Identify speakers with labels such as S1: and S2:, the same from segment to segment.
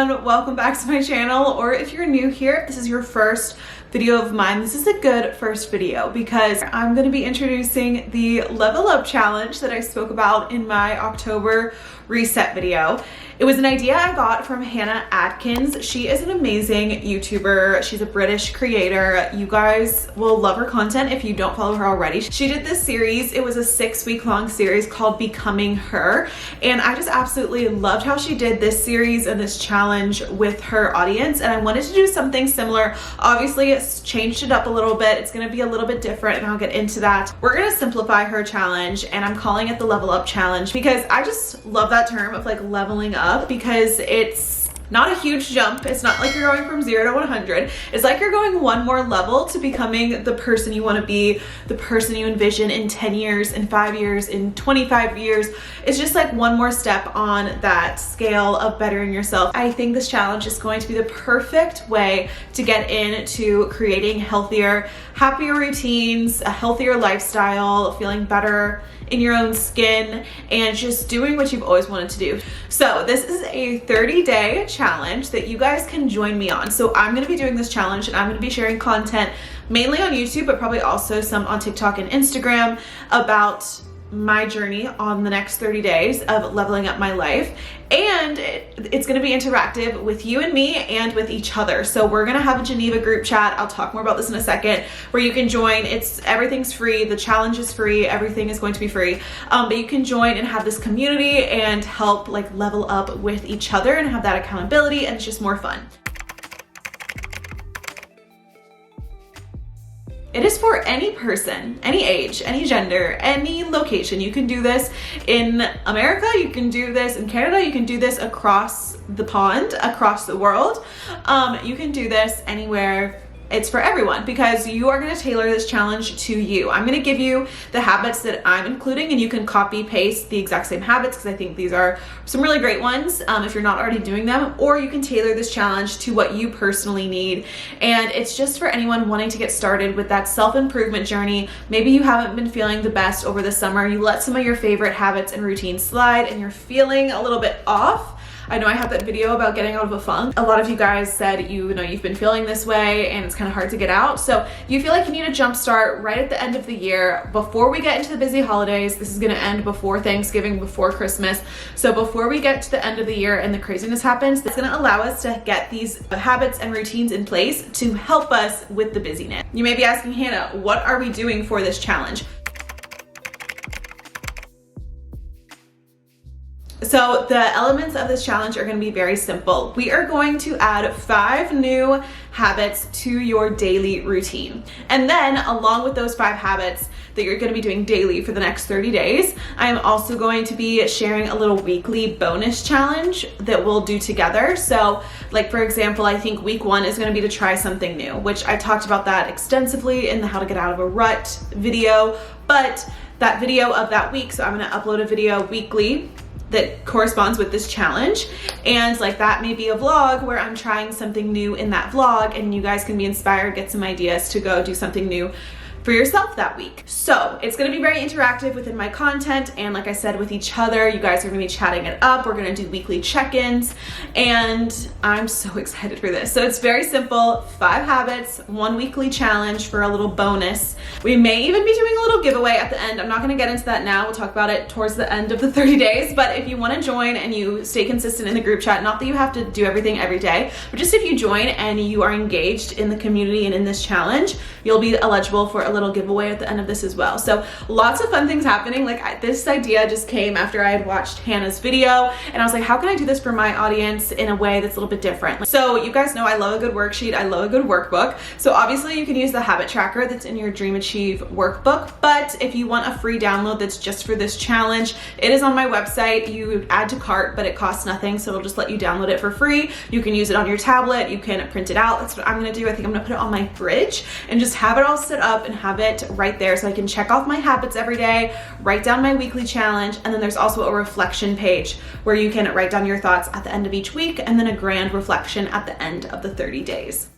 S1: everyone, welcome back to my channel, or if you're new here, if this is your first video of mine, this is a good first video because I'm going to be introducing the Level Up Challenge that I spoke about in my October reset video. It was an idea I got from Hannah Ashton. She is an amazing YouTuber. She's a British creator. You guys will love her content if you don't follow her already. She did this series. It was a 6-week long series called Becoming Her. And I just absolutely loved how she did this series and this challenge with her audience. And I wanted to do something similar. Obviously, it's changed it up a little bit. It's going to be a little bit different and I'll get into that. We're going to simplify her challenge and I'm calling it the Level Up Challenge because I just love that term of like leveling up, because it's not a huge jump. It's not like you're going from 0 to 100. It's like you're going one more level to becoming the person you want to be, the person you envision in 10 years, in 5 years, in 25 years. It's just like one more step on that scale of bettering yourself. I think this challenge is going to be the perfect way to get into creating healthier, happier routines, a healthier lifestyle, feeling better in your own skin, and just doing what you've always wanted to do. So this is a 30-day challenge that you guys can join me on. So I'm gonna be doing this challenge and I'm gonna be sharing content mainly on YouTube, but probably also some on TikTok and Instagram about my journey on the next 30 days of leveling up my life. And it's going to be interactive with you and me and with each other. So we're going to have a Geneva group chat. I'll talk more about this in a second, where you can join. Everything's free. The challenge is free. Everything is going to be free. But you can join and have this community and help like level up with each other and have that accountability, and it's just more fun. It is for any person, any age, any gender, any location. You can do this in America, you can do this in Canada, you can do this across the pond, across the world. You can do this anywhere. It's for everyone because you are going to tailor this challenge to you. I'm going to give you the habits that I'm including, and you can copy paste the exact same habits because I think these are some really great ones if you're not already doing them, or you can tailor this challenge to what you personally need. And it's just for anyone wanting to get started with that self-improvement journey. Maybe you haven't been feeling the best over the summer. You let some of your favorite habits and routines slide and you're feeling a little bit off. I know I have that video about getting out of a funk. A lot of you guys said you've been feeling this way and it's kind of hard to get out. So you feel like you need a jump start right at the end of the year before we get into the busy holidays. This is going to end before Thanksgiving, before Christmas. So before we get to the end of the year and the craziness happens, it's going to allow us to get these habits and routines in place to help us with the busyness. You may be asking, Hannah, what are we doing for this challenge? So the elements of this challenge are going to be very simple. We are going to add 5 new habits to your daily routine. And then along with those 5 habits that you're going to be doing daily for the next 30 days, I'm also going to be sharing a little weekly bonus challenge that we'll do together. So like, for example, I think week 1 is going to be to try something new, which I talked about that extensively in the How to Get Out of a Rut video, but that video of that week, so I'm going to upload a video weekly that corresponds with this challenge. And like that may be a vlog where I'm trying something new in that vlog and you guys can be inspired, get some ideas to go do something new for yourself that week. So it's going to be very interactive within my content, and like I said, with each other. You guys are going to be chatting it up. We're going to do weekly check-ins and I'm so excited for this. So it's very simple. 5 habits, 1 weekly challenge for a little bonus. We may even be doing a little giveaway at the end. I'm not going to get into that now. We'll talk about it towards the end of the 30 days, but if you want to join and you stay consistent in the group chat, not that you have to do everything every day, but just if you join and you are engaged in the community and in this challenge, you'll be eligible for a little giveaway at the end of this as well. So lots of fun things happening. Like this idea just came after I had watched Hannah's video and I was like, how can I do this for my audience in a way that's a little bit different? So you guys know I love a good worksheet. I love a good workbook. So obviously you can use the habit tracker that's in your Dream Achieve workbook. But if you want a free download that's just for this challenge, it is on my website. You add to cart, but it costs nothing. So it'll just let you download it for free. You can use it on your tablet. You can print it out. That's what I'm going to do. I think I'm going to put it on my fridge and just have it all set up and have it right there so I can check off my habits every day, write down my weekly challenge, and then there's also a reflection page where you can write down your thoughts at the end of each week and then a grand reflection at the end of the 30 days.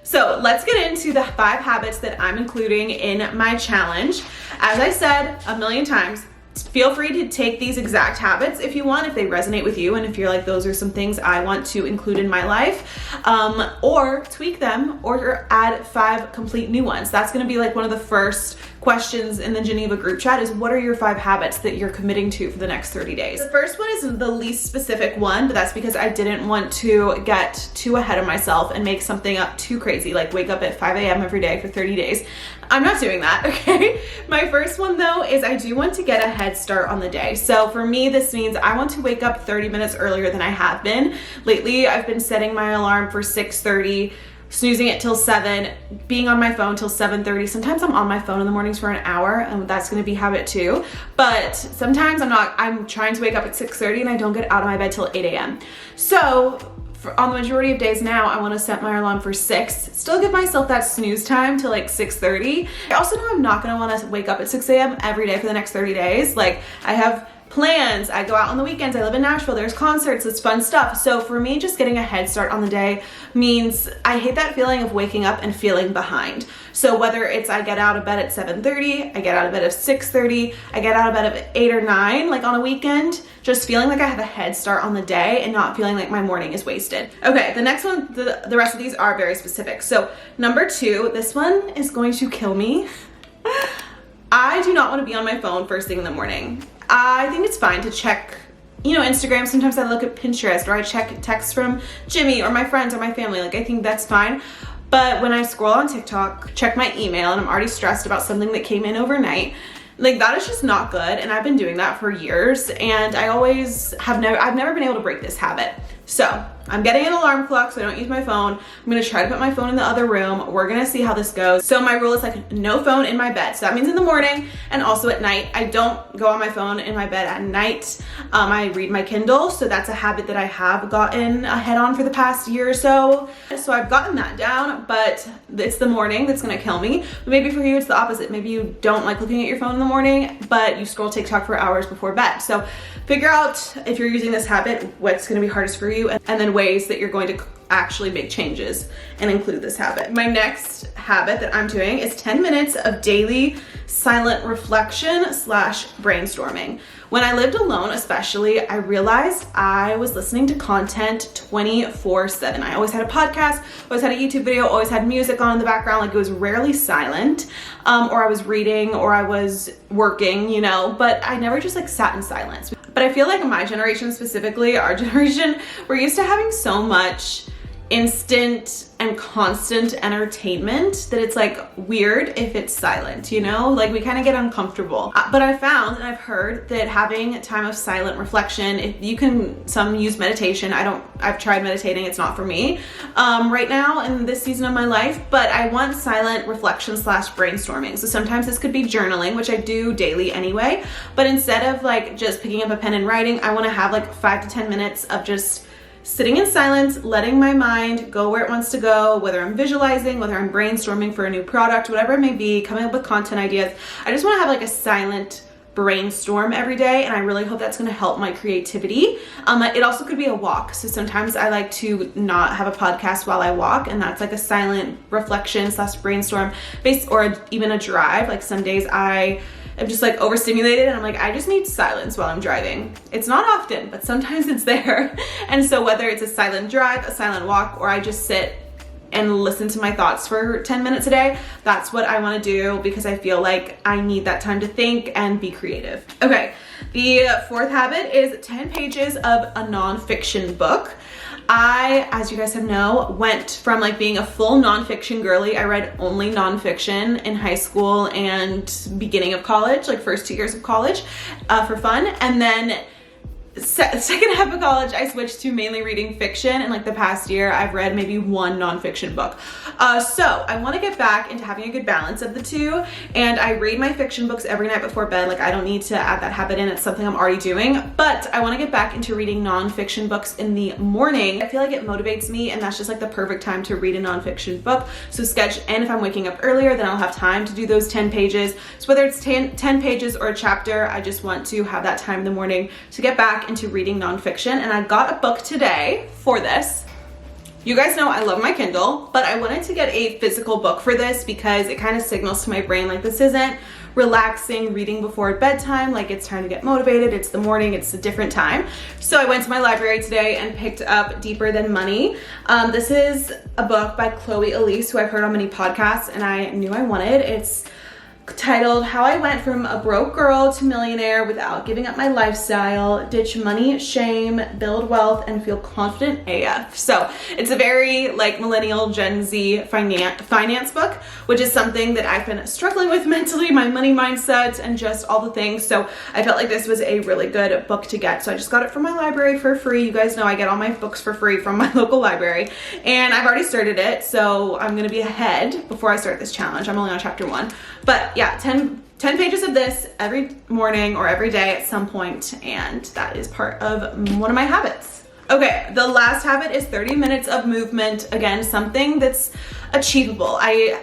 S1: So let's get into the 5 habits that I'm including in my challenge. As I said a million times, Feel free to take these exact habits if you want, if they resonate with you, and if you're like, those are some things I want to include in my life, or tweak them or add 5 complete new ones. That's gonna be like one of the first questions in the Geneva group chat is, what are your 5 habits that you're committing to for the next 30 days? The first one is the least specific one, but that's because I didn't want to get too ahead of myself and make something up too crazy, like wake up at 5 a.m. every day for 30 days. I'm not doing that, okay? My first one though is I do want to get a head start on the day. So for me, this means I want to wake up 30 minutes earlier than I have been. Lately, I've been setting my alarm for 6:30, snoozing it till 7, being on my phone till 7:30. Sometimes I'm on my phone in the mornings for an hour, and that's gonna be habit 2. But sometimes I'm trying to wake up at 6:30 and I don't get out of my bed till 8 a.m. So on the majority of days now, I want to set my alarm for 6, still give myself that snooze time to like 6:30. I also know I'm not going to want to wake up at 6 a.m. every day for the next 30 days. Like, I have plans, I go out on the weekends, I live in Nashville, there's concerts, it's fun stuff. So for me, just getting a head start on the day means I hate that feeling of waking up and feeling behind. So whether it's I get out of bed at 7:30, I get out of bed at 6:30, I get out of bed at 8 or 9, like on a weekend, just feeling like I have a head start on the day and not feeling like my morning is wasted. Okay, the next one, the rest of these are very specific. So number 2, this one is going to kill me. I do not want to be on my phone first thing in the morning. I think it's fine to check, Instagram. Sometimes I look at Pinterest, or I check texts from Jimmy or my friends or my family. Like, I think that's fine. But when I scroll on TikTok, check my email, and I'm already stressed about something that came in overnight, like, that is just not good. And I've been doing that for years, and I've never been able to break this habit. So I'm getting an alarm clock so I don't use my phone. I'm gonna try to put my phone in the other room. We're gonna see how this goes. So my rule is like no phone in my bed. So that means in the morning and also at night. I don't go on my phone in my bed at night. I read my Kindle. So that's a habit that I have gotten ahead on for the past year or so. So I've gotten that down, but it's the morning that's gonna kill me. Maybe for you, it's the opposite. Maybe you don't like looking at your phone in the morning, but you scroll TikTok for hours before bed. So figure out, if you're using this habit, what's gonna be hardest for you, and then ways that you're going to actually make changes and include this habit. My next habit that I'm doing is 10 minutes of daily silent reflection / brainstorming. When I lived alone, especially, I realized I was listening to content 24/7. I always had a podcast, always had a YouTube video, always had music on in the background. Like, it was rarely silent, or I was reading, or I was working, but I never just like sat in silence. But I feel like my generation specifically, our generation, we're used to having so much instant and constant entertainment that it's like weird if it's silent, like we kind of get uncomfortable. But I found, and I've heard, that having time of silent reflection, if you can, some use meditation. I've tried meditating, it's not for me right now in this season of my life, but I want silent reflection / brainstorming. So sometimes this could be journaling, which I do daily anyway, but instead of like just picking up a pen and writing, I want to have like 5 to 10 minutes of just sitting in silence, letting my mind go where it wants to go, whether I'm visualizing, whether I'm brainstorming for a new product, whatever it may be, coming up with content ideas. I just want to have like a silent brainstorm every day, and I really hope that's going to help my creativity. It also could be a walk. So sometimes I like to not have a podcast while I walk, and that's like a silent reflection / brainstorm or even a drive. Like, some days I'm just like overstimulated and I'm like, I just need silence while I'm driving. It's not often, but sometimes it's there. And so whether it's a silent drive, a silent walk, or I just sit and listen to my thoughts for 10 minutes a day, that's what I want to do, because I feel like I need that time to think and be creative. Okay, the 4th habit is 10 pages of a nonfiction book. I, as you guys know, went from like being a full nonfiction girly. I read only nonfiction in high school and beginning of college, like first 2 years of college, for fun. And then second half of college, I switched to mainly reading fiction, and like the past year, I've read maybe 1 nonfiction book. So I want to get back into having a good balance of the 2, and I read my fiction books every night before bed. Like, I don't need to add that habit in. It's something I'm already doing, but I want to get back into reading nonfiction books in the morning. I feel like it motivates me, and that's just like the perfect time to read a nonfiction book. So and if I'm waking up earlier, then I'll have time to do those 10 pages. So whether it's 10 pages or a chapter, I just want to have that time in the morning to get back into reading nonfiction. And I got a book today for this. You guys know I love my Kindle, but I wanted to get a physical book for this because it kind of signals to my brain like, this isn't relaxing reading before bedtime, like it's time to get motivated, it's the morning, it's a different time. So I went to my library today and picked up Deeper Than Money. This is a book by Chloe Elise, who I've heard on many podcasts and I knew I wanted. It's titled How I Went From a Broke Girl to Millionaire Without Giving Up My Lifestyle, Ditch Money, Shame, Build Wealth, and Feel Confident AF. So it's a very like millennial Gen Z finance book, which is something that I've been struggling with mentally, my money mindset and just all the things. So I felt like this was a really good book to get. So I just got it from my library for free. You guys know I get all my books for free from my local library and I've already started it. So I'm gonna be ahead before I start this challenge. I'm only on chapter 1. But yeah, 10 pages of this every morning or every day at some point, and that is part of one of my habits. Okay, the last habit is 30 minutes of movement. Again, something that's achievable. I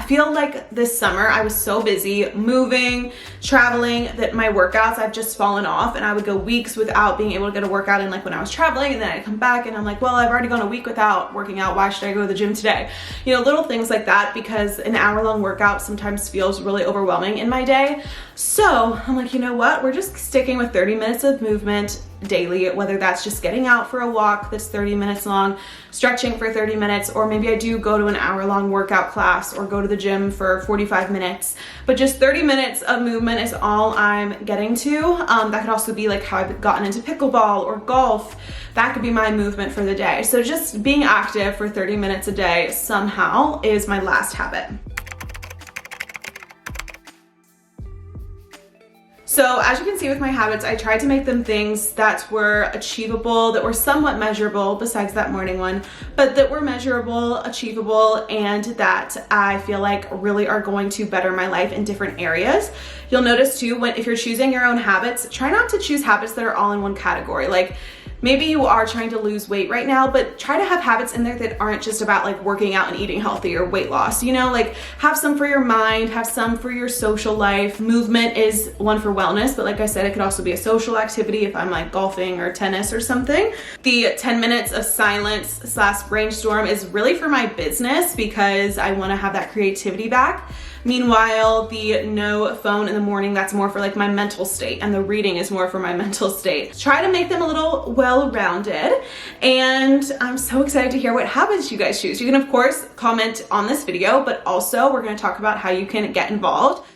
S1: feel like this summer I was so busy moving, traveling, that my workouts I've just fallen off, and I would go weeks without being able to get a workout in, like when I was traveling, and then I'd come back and I'm like, well, I've already gone a week without working out, why should I go to the gym today? You know, little things like that, because an hour-long workout sometimes feels really overwhelming in my day. So I'm like, you know what, we're just sticking with 30 minutes of movement daily, whether that's just getting out for a walk that's 30 minutes long, stretching for 30 minutes, or maybe I do go to an hour-long workout class or go to the gym for 45 minutes, but just 30 minutes of movement is all I'm getting to. That could also be like how I've gotten into pickleball or golf. That could be my movement for the day. So just being active for 30 minutes a day somehow is my last habit. So as you can see with my habits, I tried to make them things that were achievable, that were somewhat measurable besides that morning one, but that were measurable, achievable, and that I feel like really are going to better my life in different areas. You'll notice too, if you're choosing your own habits, try not to choose habits that are all in one category. Like maybe you are trying to lose weight right now, but try to have habits in there that aren't just about like working out and eating healthy or weight loss, you know, like have some for your mind, have some for your social life. Movement is one for wellness, but like I said, it could also be a social activity if I'm like golfing or tennis or something. The 10 minutes of silence / brainstorm is really for my business because I want to have that creativity back. Meanwhile, the no phone in the morning, that's more for like my mental state, and the reading is more for my mental state. Try to make them a little well-rounded, and I'm so excited to hear what habits you guys choose. You can of course comment on this video, but also we're going to talk about how you can get involved.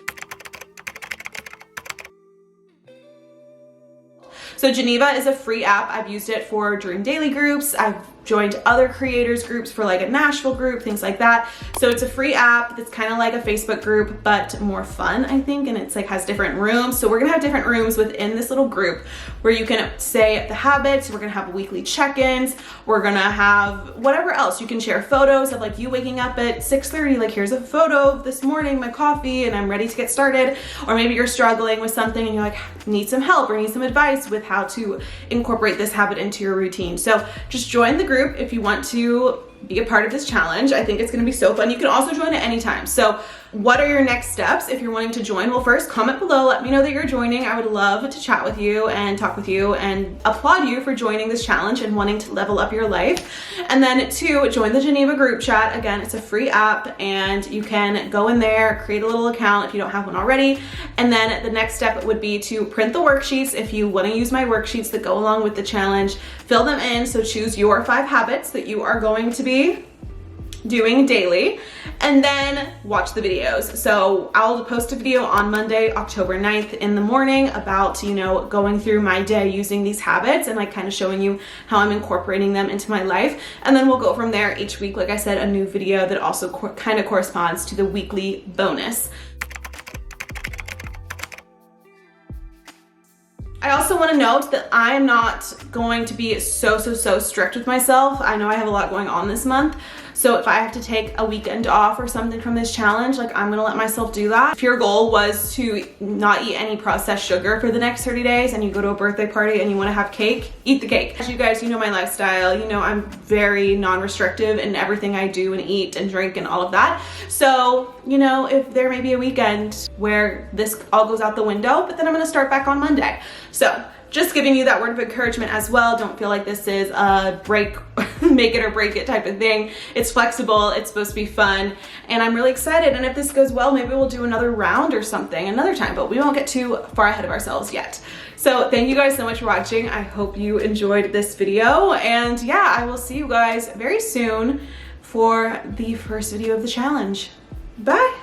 S1: So Geneva is a free app. I've used it for during daily groups. I've joined other creators groups for like a Nashville group, things like that. So it's a free app that's kind of like a Facebook group, but more fun, I think. And it's like has different rooms. So we're gonna have different rooms within this little group where you can say the habits. We're gonna have weekly check-ins. We're gonna have whatever else. You can share photos of like you waking up at 6:30, like here's a photo of this morning, my coffee, and I'm ready to get started. Or maybe you're struggling with something and you're like, need some help or need some advice with how to incorporate this habit into your routine. So just join the group if you want to be a part of this challenge. I think it's going to be so fun. You can also join at any time. So what are your next steps if you're wanting to join? Well, first comment below, let me know that you're joining. I would love to chat with you and talk with you and applaud you for joining this challenge and wanting to level up your life. And then 2, join the Geneva group chat. Again, it's a free app and you can go in there, create a little account if you don't have one already. And then the next step would be to print the worksheets. If you want to use my worksheets that go along with the challenge, fill them in. So choose your 5 habits that you are going to be doing daily, and then watch the videos. So I'll post a video on Monday, October 9th in the morning about, you know, going through my day using these habits and like kind of showing you how I'm incorporating them into my life. And then we'll go from there each week. Like I said, a new video that also kind of corresponds to the weekly bonus. I also want to note that I am not going to be so strict with myself. I know I have a lot going on this month. So if I have to take a weekend off or something from this challenge, like I'm gonna let myself do that. If your goal was to not eat any processed sugar for the next 30 days and you go to a birthday party and you wanna have cake, eat the cake. As you guys, you know my lifestyle, you know I'm very non-restrictive in everything I do and eat and drink and all of that. So, you know, if there may be a weekend where this all goes out the window, but then I'm gonna start back on Monday. So just giving you that word of encouragement as well. Don't feel like this is a break make it or break it type of thing. It's flexible, it's supposed to be fun, and I'm really excited. And if this goes well, maybe we'll do another round or something another time, but we won't get too far ahead of ourselves yet. So thank you guys so much for watching. I hope you enjoyed this video, and yeah, I will see you guys very soon for the first video of the challenge. Bye.